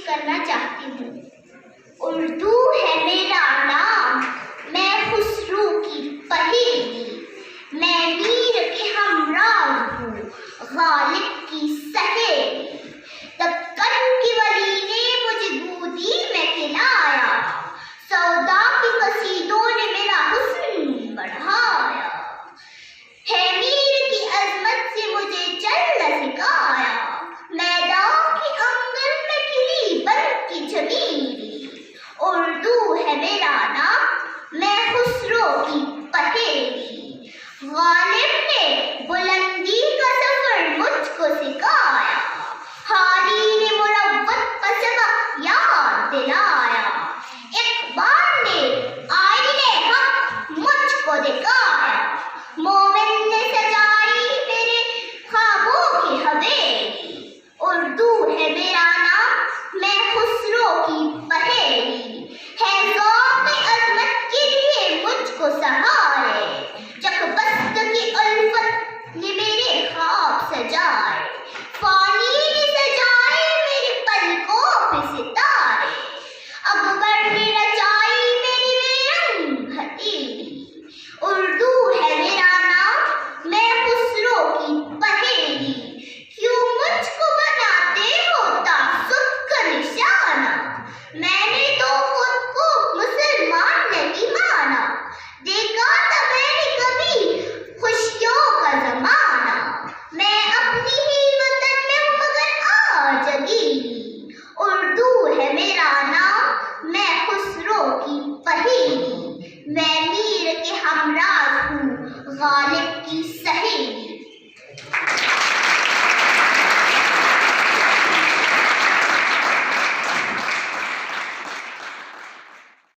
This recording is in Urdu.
کرنا چاہتی ہوں۔ اردو ہے میرا نام، میں خسرو کی پہیلی، میں میر کے ہمراہ ہوں، غالب کی سہیلی۔ دکن کی ولی نے مجھے گودی میں کھلایا، سودا کے قصیدوں نے میرا حسن بڑھایا، ہے میر کی عظمت سے مجھے چلنا سکھایا، میدان کے آنگن میں کھلی بن کی چمیلی۔ اردو ہے میرا نام، میں خسرو کی پہیلی،